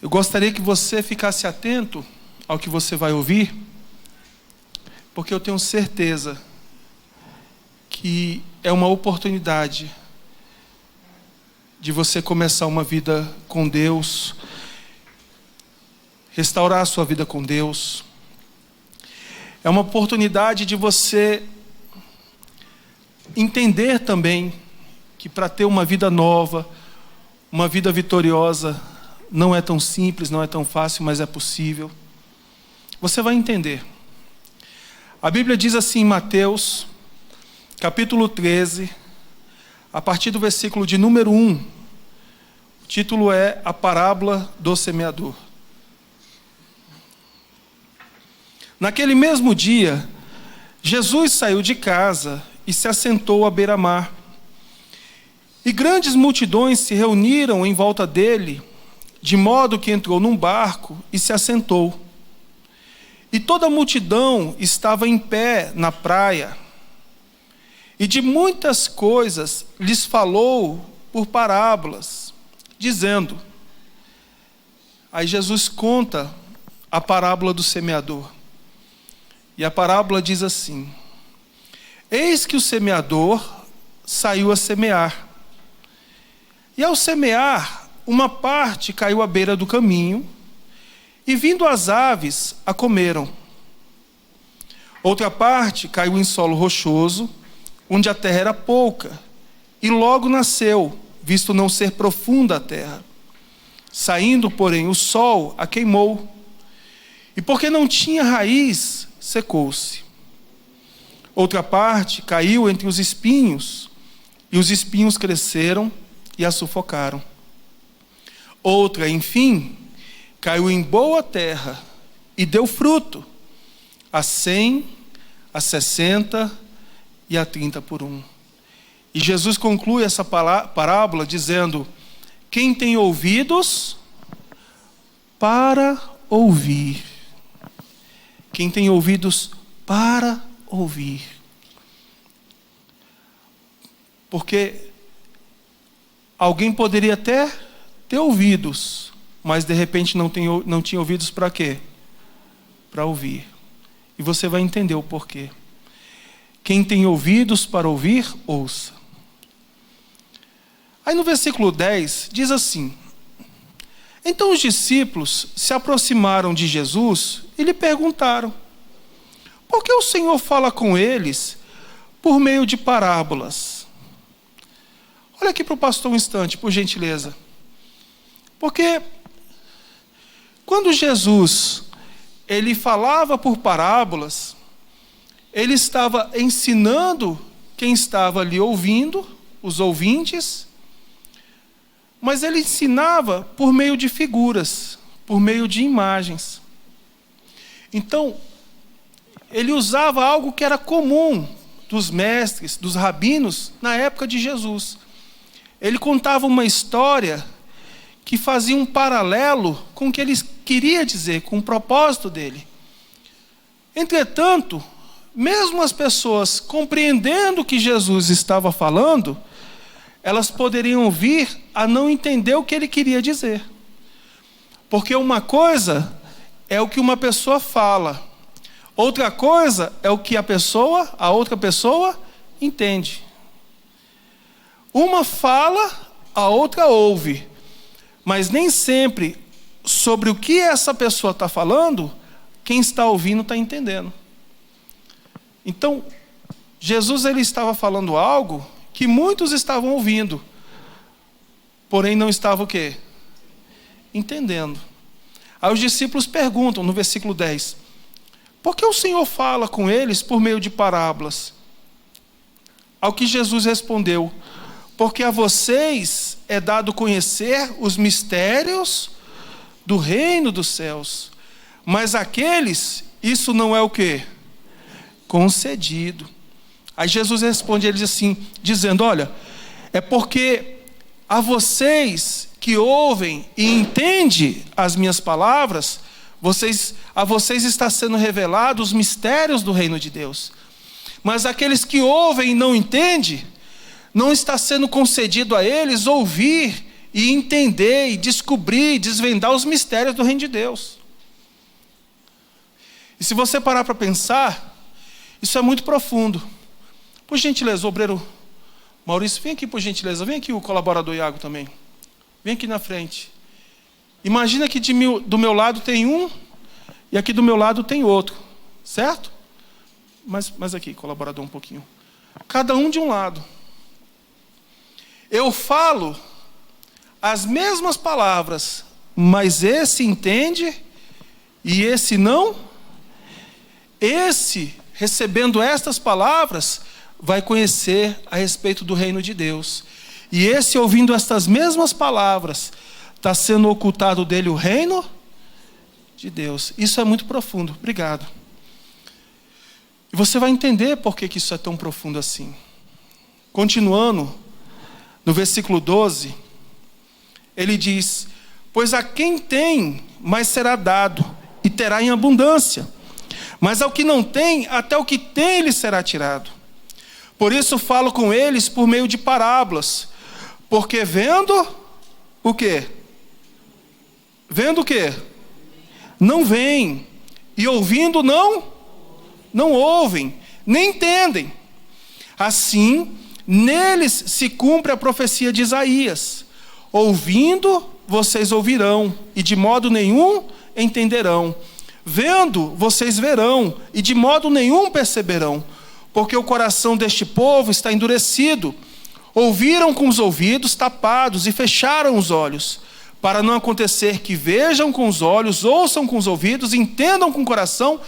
Eu gostaria que você ficasse atento ao que você vai ouvir, porque eu tenho certeza que é uma oportunidade de você começar uma vida com Deus, restaurar a sua vida com Deus. É uma oportunidade de você entender também que para ter uma vida nova, uma vida vitoriosa, não é tão simples, não é tão fácil, mas é possível. Você vai entender. A Bíblia diz assim em Mateus, capítulo 13, a partir do versículo de número 1, o título é A Parábola do Semeador. Naquele mesmo dia, Jesus saiu de casa e se assentou à beira-mar. E grandes multidões se reuniram em volta dele, de modo que entrou num barco e se assentou. E toda a multidão estava em pé na praia. E de muitas coisas lhes falou por parábolas, dizendo... Aí Jesus conta a parábola do semeador. E a parábola diz assim: eis que o semeador saiu a semear. E ao semear, uma parte caiu à beira do caminho, e vindo as aves, a comeram. Outra parte caiu em solo rochoso, onde a terra era pouca, e logo nasceu, visto não ser profunda a terra. Saindo, porém, o sol a queimou, e porque não tinha raiz, secou-se. Outra parte caiu entre os espinhos, e os espinhos cresceram e a sufocaram. Outra, enfim, caiu em boa terra e deu fruto, a 100, a 60 e a 30 por 1. E Jesus conclui essa parábola dizendo: quem tem ouvidos para ouvir. Quem tem ouvidos para ouvir. Porque alguém poderia até ter ouvidos, mas de repente não tinha ouvidos para quê? Para ouvir. E você vai entender o porquê. Quem tem ouvidos para ouvir, ouça. Aí no versículo 10 diz assim: então os discípulos se aproximaram de Jesus e lhe perguntaram: por que o Senhor fala com eles por meio de parábolas? Olha aqui para o pastor um instante, por gentileza. Porque quando Jesus ele falava por parábolas, ele estava ensinando quem estava ali ouvindo, os ouvintes, mas ele ensinava por meio de figuras, por meio de imagens. Então, ele usava algo que era comum dos mestres, dos rabinos, na época de Jesus. Ele contava uma história que fazia um paralelo com o que ele queria dizer, com o propósito dele. Entretanto, mesmo as pessoas compreendendo o que Jesus estava falando, elas poderiam vir a não entender o que ele queria dizer. Porque uma coisa é o que uma pessoa fala, outra coisa é o que a outra pessoa entende. Uma fala, a outra ouve, mas nem sempre sobre o que essa pessoa está falando, quem está ouvindo está entendendo. Então, Jesus ele estava falando algo que muitos estavam ouvindo, porém não estavam o quê? Entendendo. Aí os discípulos perguntam no versículo 10: por que o Senhor fala com eles por meio de parábolas? Ao que Jesus respondeu: porque a vocês é dado conhecer os mistérios do reino dos céus, mas àqueles isso não é o quê? Concedido. Aí Jesus responde a eles assim, dizendo: olha, é porque a vocês que ouvem e entendem as minhas palavras, a vocês está sendo revelado os mistérios do reino de Deus. Mas aqueles que ouvem e não entendem, não está sendo concedido a eles ouvir e entender, e descobrir, e desvendar os mistérios do reino de Deus. E se você parar para pensar, isso é muito profundo. Por gentileza, obreiro Maurício, vem aqui por gentileza. Vem aqui o colaborador Iago também. Vem aqui na frente. Imagina que do meu lado tem um e aqui do meu lado tem outro. Certo? Mas aqui, colaborador, um pouquinho. Cada um de um lado. Eu falo as mesmas palavras, mas esse entende e esse não. Esse, recebendo estas palavras, vai conhecer a respeito do reino de Deus. E esse, ouvindo estas mesmas palavras, está sendo ocultado dele o reino de Deus. Isso é muito profundo. Obrigado. E você vai entender por que isso é tão profundo assim. Continuando, no versículo 12, ele diz: pois a quem tem, mais será dado, e terá em abundância. Mas ao que não tem, até o que tem lhe será tirado. Por isso falo com eles por meio de parábolas, porque vendo o quê? Vendo o quê? Não veem, e ouvindo não ouvem, nem entendem. Assim, neles se cumpre a profecia de Isaías: ouvindo, vocês ouvirão, e de modo nenhum entenderão. Vendo, vocês verão, e de modo nenhum perceberão, porque o coração deste povo está endurecido. Ouviram com os ouvidos tapados e fecharam os olhos, para não acontecer que vejam com os olhos, ouçam com os ouvidos, entendam com o coração.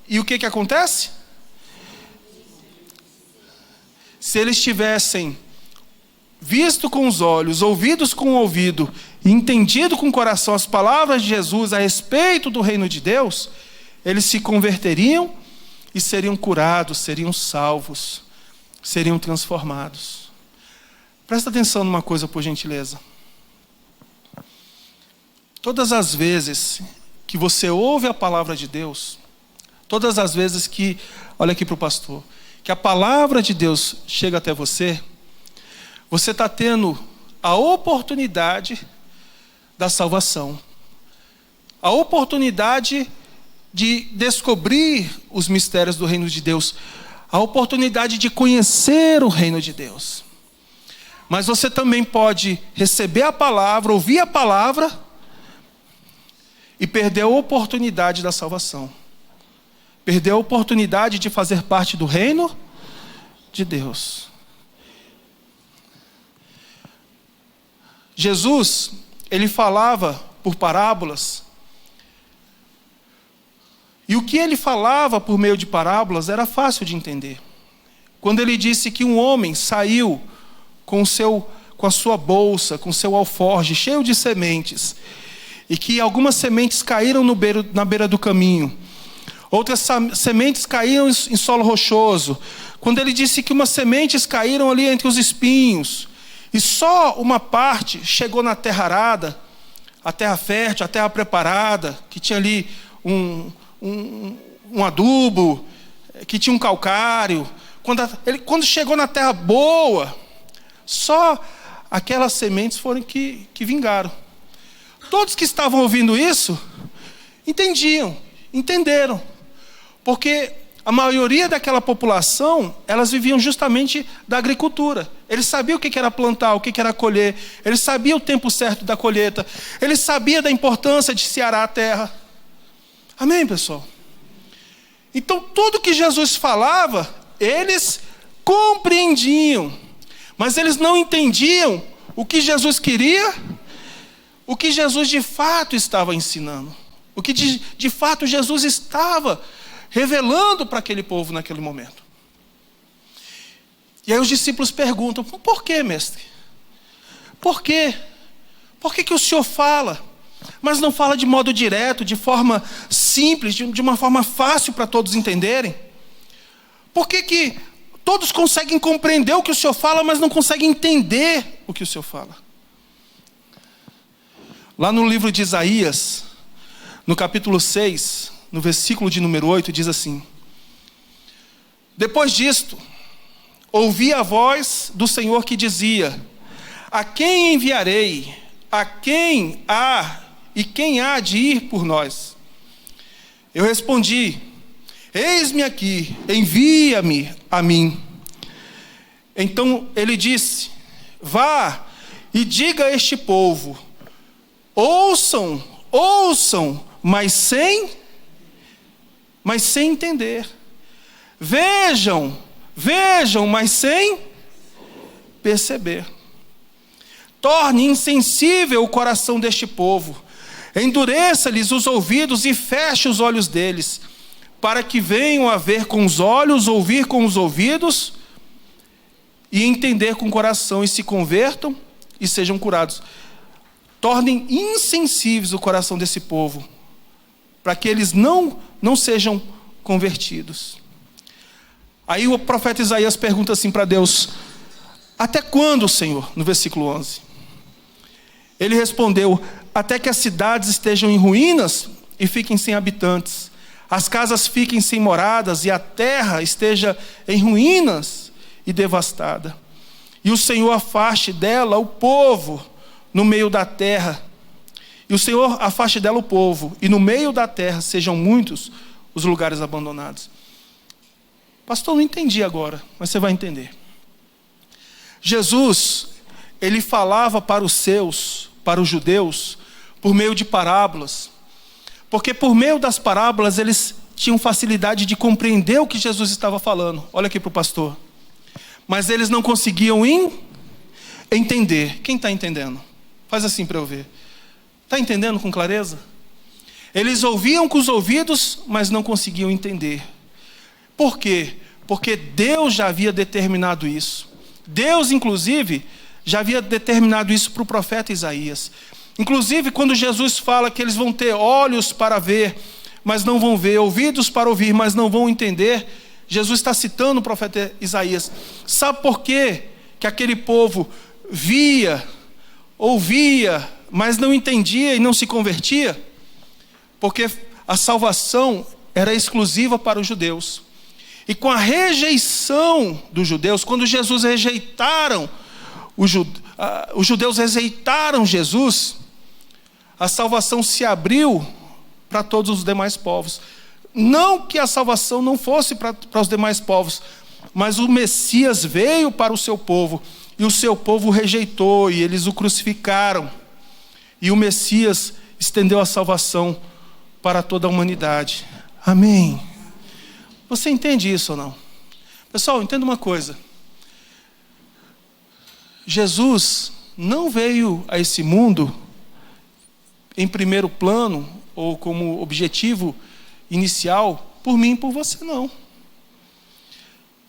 E o que acontece? Se eles tivessem visto com os olhos, ouvidos com o ouvido, e entendido com o coração as palavras de Jesus a respeito do reino de Deus, eles se converteriam e seriam curados, seriam salvos, seriam transformados. Presta atenção numa coisa, por gentileza. Todas as vezes que você ouve a palavra de Deus, todas as vezes que, olha aqui para o pastor, que a palavra de Deus chega até você, você está tendo a oportunidade da salvação, a oportunidade de descobrir os mistérios do reino de Deus, a oportunidade de conhecer o reino de Deus. Mas você também pode receber a palavra, ouvir a palavra e perder a oportunidade da salvação, perder a oportunidade de fazer parte do reino de Deus. Jesus, ele falava por parábolas, e o que ele falava por meio de parábolas era fácil de entender. Quando ele disse que um homem saiu com a sua bolsa, com seu alforje cheio de sementes, e que algumas sementes caíram na beira do caminho, outras sementes caíram em solo rochoso. Quando ele disse que umas sementes caíram ali entre os espinhos, e só uma parte chegou na terra arada, a terra fértil, a terra preparada, que tinha ali um adubo, que tinha um calcário. Quando chegou na terra boa, só aquelas sementes foram que vingaram. Todos que estavam ouvindo isso, entenderam. Porque a maioria daquela população, elas viviam justamente da agricultura. Eles sabiam o que era plantar, o que era colher. Eles sabiam o tempo certo da colheita. Eles sabiam da importância de se arar a terra. Amém, pessoal? Então, tudo que Jesus falava, eles compreendiam. Mas eles não entendiam o que Jesus queria, o que Jesus de fato estava ensinando. O que de fato Jesus estava revelando para aquele povo naquele momento. E aí os discípulos perguntam: por que, mestre? Por quê? Por que o Senhor fala, mas não fala de modo direto, de forma simples, de uma forma fácil para todos entenderem? Por que todos conseguem compreender o que o Senhor fala, mas não conseguem entender o que o Senhor fala? Lá no livro de Isaías, no capítulo 6, no versículo de número 8, diz assim: depois disto, ouvi a voz do Senhor que dizia: a quem enviarei? quem há de ir por nós? Eu respondi: eis-me aqui, envia-me a mim. Então ele disse: vá e diga a este povo: ouçam, mas sem entender. Vejam, mas sem perceber. Torne insensível o coração deste povo. Endureça-lhes os ouvidos e feche os olhos deles, para que venham a ver com os olhos, ouvir com os ouvidos e entender com o coração, e se convertam e sejam curados. Tornem insensíveis o coração desse povo, para que eles não sejam convertidos. Aí o profeta Isaías pergunta assim para Deus: até quando, Senhor? No versículo 11. Ele respondeu: até que as cidades estejam em ruínas e fiquem sem habitantes, as casas fiquem sem moradas e a terra esteja em ruínas e devastada. E o Senhor afaste dela o povo no meio da terra. E o Senhor afaste dela o povo, e no meio da terra sejam muitos os lugares abandonados. Pastor, não entendi agora, mas você vai entender. Jesus, ele falava para os judeus, por meio de parábolas, porque por meio das parábolas eles tinham facilidade de compreender o que Jesus estava falando. Olha aqui para o pastor. Mas eles não conseguiam entender. Quem está entendendo? Faz assim para eu ver. Está entendendo com clareza? Eles ouviam com os ouvidos, mas não conseguiam entender. Por quê? Porque Deus já havia determinado isso. Deus, inclusive, já havia determinado isso para o profeta Isaías. Inclusive, quando Jesus fala que eles vão ter olhos para ver, mas não vão ver, ouvidos para ouvir, mas não vão entender, Jesus está citando o profeta Isaías. Sabe por quê que aquele povo via, ouvia, mas não entendia e não se convertia? Porque a salvação era exclusiva para os judeus. E com a rejeição dos judeus, quando Jesus rejeitaram, os judeus rejeitaram Jesus, a salvação se abriu para todos os demais povos. Não que a salvação não fosse para os demais povos, mas o Messias veio para o seu povo, e o seu povo o rejeitou, e eles o crucificaram. E o Messias estendeu a salvação para toda a humanidade. Amém. Você entende isso ou não? Pessoal, entenda uma coisa. Jesus não veio a esse mundo em primeiro plano, ou como objetivo inicial, por mim e por você, não.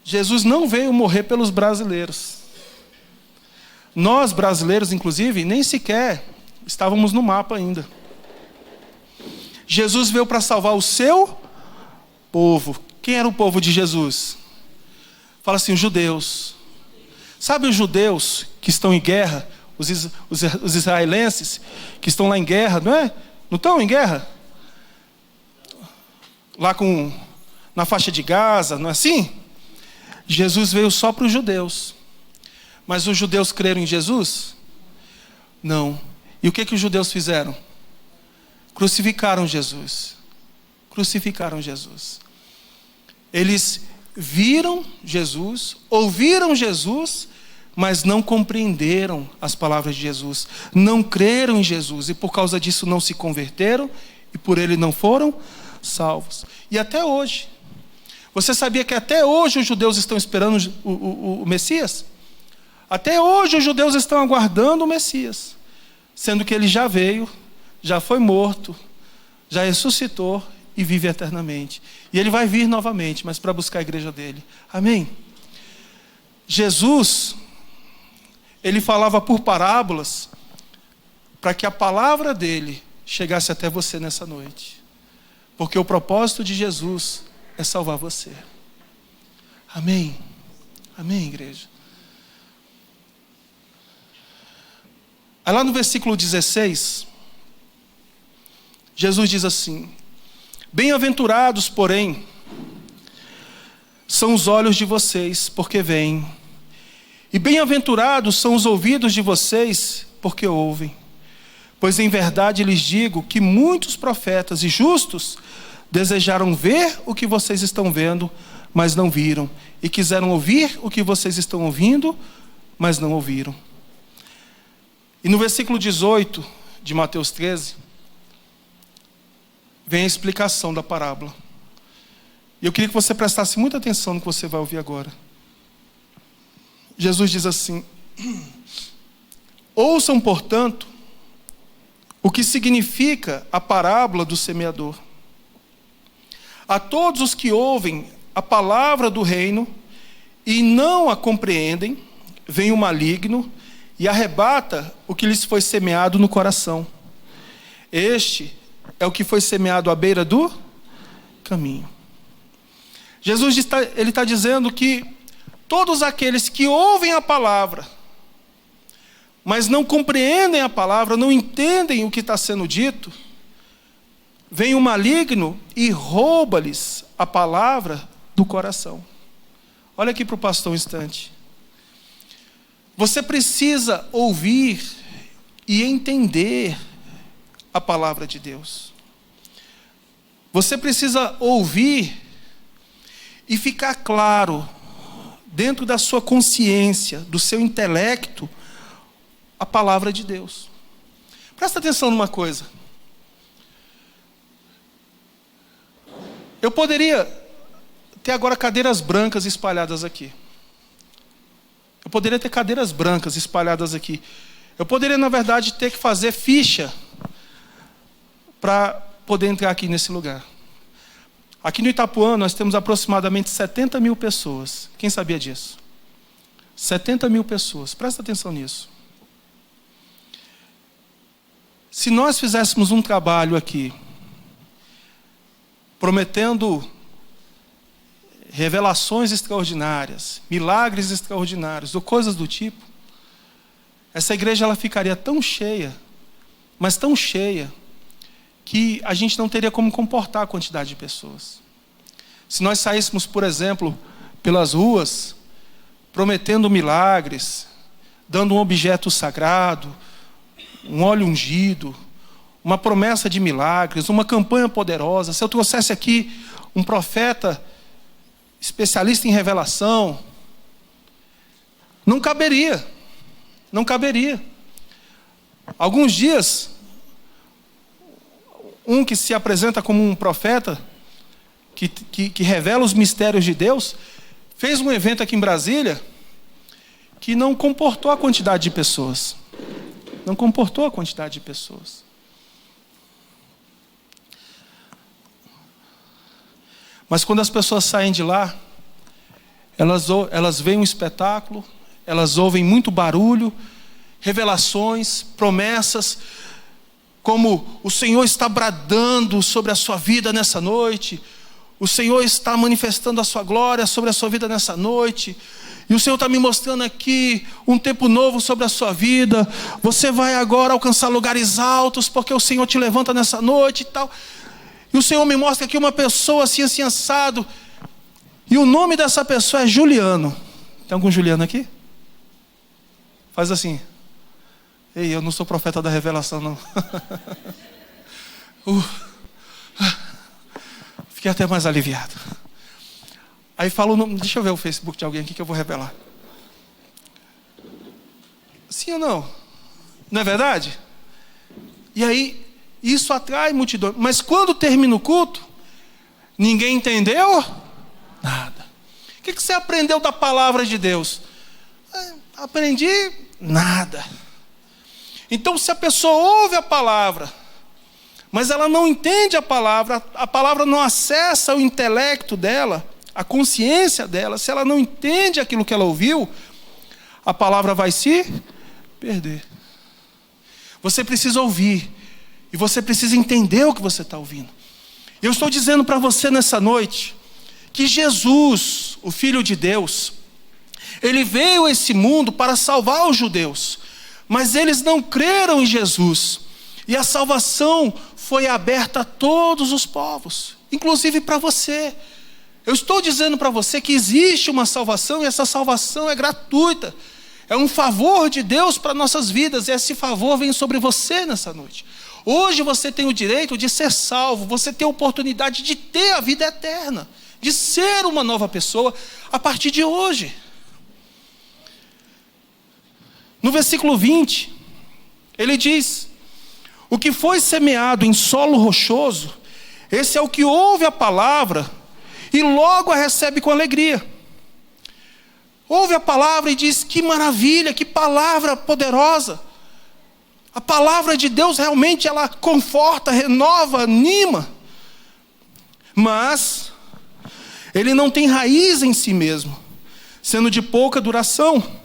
Jesus não veio morrer pelos brasileiros. Nós, brasileiros, inclusive, nem sequer estávamos no mapa ainda. Jesus veio para salvar o seu povo. Quem era o povo de Jesus? Fala assim, os judeus. Sabe os judeus que estão em guerra? Os israelenses que estão lá em guerra, não é? Não estão em guerra? Lá na faixa de Gaza, não é assim? Jesus veio só para os judeus. Mas os judeus creram em Jesus? Não. E o que os judeus fizeram? Crucificaram Jesus. Crucificaram Jesus. Eles viram Jesus, ouviram Jesus, mas não compreenderam as palavras de Jesus. Não creram em Jesus e por causa disso não se converteram e por ele não foram salvos. E até hoje. Você sabia que até hoje os judeus estão esperando o Messias? Até hoje os judeus estão aguardando o Messias, sendo que ele já veio, já foi morto, já ressuscitou e vive eternamente. E ele vai vir novamente, mas para buscar a igreja dele. Amém? Jesus, ele falava por parábolas para que a palavra dele chegasse até você nessa noite. Porque o propósito de Jesus é salvar você. Amém? Amém, igreja? Aí lá no versículo 16, Jesus diz assim: bem-aventurados, porém, são os olhos de vocês, porque veem. E bem-aventurados são os ouvidos de vocês, porque ouvem. Pois em verdade lhes digo que muitos profetas e justos desejaram ver o que vocês estão vendo, mas não viram. E quiseram ouvir o que vocês estão ouvindo, mas não ouviram. E no versículo 18 de Mateus 13, vem a explicação da parábola. E eu queria que você prestasse muita atenção no que você vai ouvir agora. Jesus diz assim: ouçam, portanto, o que significa a parábola do semeador. A todos os que ouvem a palavra do reino e não a compreendem, vem o maligno e arrebata o que lhes foi semeado no coração. Este é o que foi semeado à beira do caminho. Jesus está dizendo que todos aqueles que ouvem a palavra, mas não compreendem a palavra, não entendem o que está sendo dito, vem o maligno e rouba-lhes a palavra do coração. Olha aqui para o pastor um instante. Você precisa ouvir e entender a palavra de Deus. Você precisa ouvir e ficar claro, dentro da sua consciência, do seu intelecto, a palavra de Deus. Presta atenção numa coisa. Eu poderia ter agora cadeiras brancas espalhadas aqui. Eu poderia ter cadeiras brancas espalhadas aqui. Eu poderia, na verdade, ter que fazer ficha para poder entrar aqui nesse lugar. Aqui no Itapuã nós temos aproximadamente 70 mil pessoas. Quem sabia disso? 70 mil pessoas. Presta atenção nisso. Se nós fizéssemos um trabalho aqui, prometendo revelações extraordinárias, milagres extraordinários, ou coisas do tipo, essa igreja ela ficaria tão cheia, mas tão cheia, que a gente não teria como comportar a quantidade de pessoas. Se nós saíssemos, por exemplo, pelas ruas, prometendo milagres, dando um objeto sagrado, um óleo ungido, uma promessa de milagres, uma campanha poderosa, se eu trouxesse aqui um profeta especialista em revelação, não caberia. Não caberia. Alguns dias, um que se apresenta como um profeta, que revela os mistérios de Deus, fez um evento aqui em Brasília, que não comportou a quantidade de pessoas. Não comportou a quantidade de pessoas. Mas quando as pessoas saem de lá, elas veem um espetáculo, elas ouvem muito barulho, revelações, promessas, como o Senhor está bradando sobre a sua vida nessa noite, o Senhor está manifestando a sua glória sobre a sua vida nessa noite, e o Senhor está me mostrando aqui um tempo novo sobre a sua vida, você vai agora alcançar lugares altos, porque o Senhor te levanta nessa noite e tal. E o Senhor me mostra aqui uma pessoa assim, assim, assado, e o nome dessa pessoa é Juliano. Tem algum Juliano aqui? Faz assim. Ei, eu não sou profeta da revelação, não. Fiquei até mais aliviado. Aí fala o nome. Deixa eu ver o Facebook de alguém aqui que eu vou revelar. Sim ou não? Não é verdade? E aí, isso atrai multidão. Mas quando termina o culto, ninguém entendeu nada. O que você aprendeu da palavra de Deus? Aprendi nada. Então, se a pessoa ouve a palavra, mas ela não entende a palavra não acessa o intelecto dela, a consciência dela, se ela não entende aquilo que ela ouviu, a palavra vai se perder. Você precisa ouvir, e você precisa entender o que você está ouvindo. Eu estou dizendo para você nessa noite, que Jesus, o Filho de Deus, Ele veio a esse mundo para salvar os judeus, mas eles não creram em Jesus, e a salvação foi aberta a todos os povos, inclusive para você. Eu estou dizendo para você que existe uma salvação, e essa salvação é gratuita, É um favor de Deus para nossas vidas. E esse favor vem sobre você nessa noite. Hoje você tem o direito de ser salvo. Você tem a oportunidade de ter a vida eterna. De ser uma nova pessoa a partir de hoje. No versículo 20, ele diz: o que foi semeado em solo rochoso, esse é o que ouve a palavra e logo a recebe com alegria. Ouve a palavra e diz: que maravilha, que palavra poderosa. A palavra de Deus realmente ela conforta, renova, anima. Mas ele não tem raiz em si mesmo, sendo de pouca duração.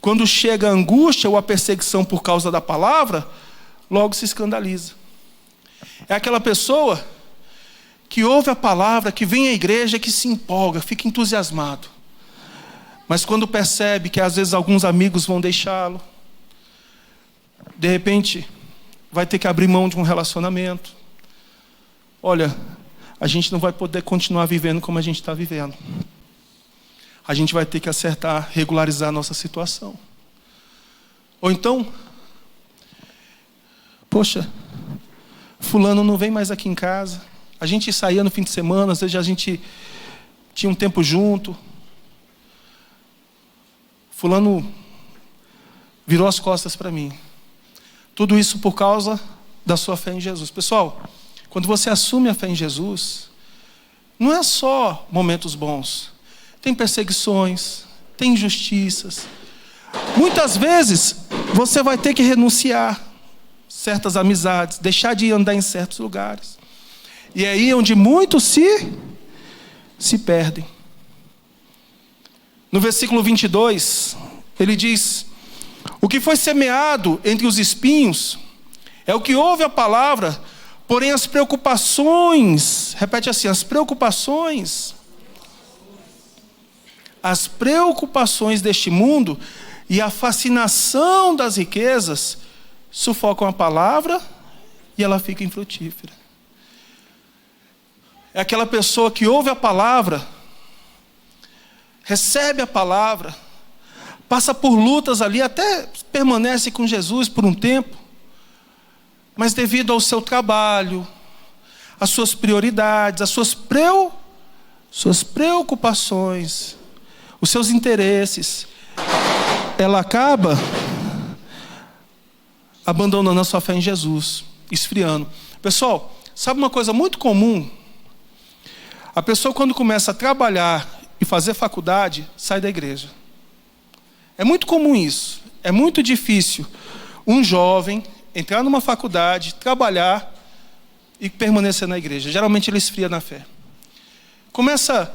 Quando chega a angústia ou a perseguição por causa da palavra, logo se escandaliza. É aquela pessoa que ouve a palavra, que vem à igreja, que se empolga, fica entusiasmado. Mas quando percebe que às vezes alguns amigos vão deixá-lo, de repente vai ter que abrir mão de um relacionamento. Olha, a gente não vai poder continuar vivendo como a gente está vivendo. A gente vai ter que acertar, regularizar a nossa situação. Ou então, poxa, fulano não vem mais aqui em casa. A gente saía no fim de semana, às vezes a gente tinha um tempo junto. Fulano virou as costas para mim. Tudo isso por causa da sua fé em Jesus. Pessoal, quando você assume a fé em Jesus, não é só momentos bons. Tem perseguições, tem injustiças. Muitas vezes você vai ter que renunciar certas amizades, deixar de andar em certos lugares. E é aí onde muitos se perdem. No versículo 22, ele diz: o que foi semeado entre os espinhos é o que ouve a palavra, porém as preocupações, repete assim, as preocupações deste mundo e a fascinação das riquezas sufocam a palavra e ela fica infrutífera. É aquela pessoa que ouve a palavra, recebe a palavra, passa por lutas ali, até permanece com Jesus por um tempo, mas devido ao seu trabalho, às suas prioridades, às suas preocupações, os seus interesses, ela acaba abandonando a sua fé em Jesus, esfriando. Pessoal, sabe uma coisa muito comum? A pessoa quando começa a trabalhar e fazer faculdade, sai da igreja. É muito comum isso. É muito difícil um jovem entrar numa faculdade, trabalhar e permanecer na igreja. Geralmente ele esfria na fé. Começa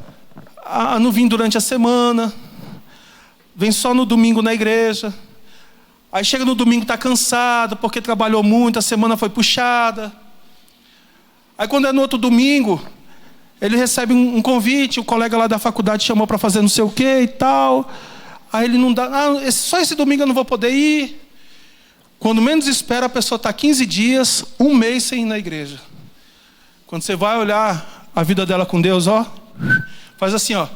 a não vir durante a semana, vem só no domingo na igreja. Aí chega no domingo, está cansado porque trabalhou muito, a semana foi puxada. Aí quando é no outro domingo, ele recebe um convite, o colega lá da faculdade chamou para fazer não sei o que e tal. Aí ele não dá, só esse domingo eu não vou poder ir. Quando menos espera, a pessoa está 15 dias, um mês sem ir na igreja. Quando você vai olhar a vida dela com Deus, ó, faz assim, ó.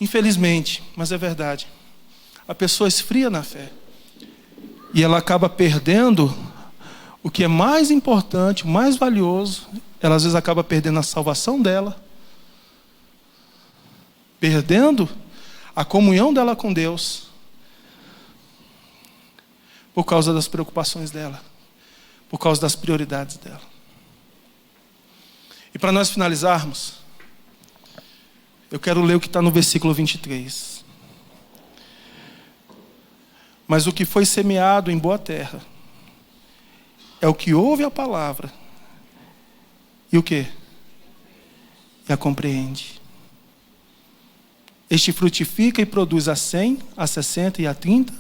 Infelizmente, mas é verdade. A pessoa esfria na fé. E ela acaba perdendo o que é mais importante, o mais valioso. Ela às vezes acaba perdendo a salvação dela, perdendo a comunhão dela com Deus, por causa das preocupações dela, por causa das prioridades dela. E para nós finalizarmos, eu quero ler o que está no versículo 23. Mas o que foi semeado em boa terra é o que ouve a palavra e o quê? E a compreende. Este frutifica e produz a 100, a 60 e a 30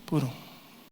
por 1.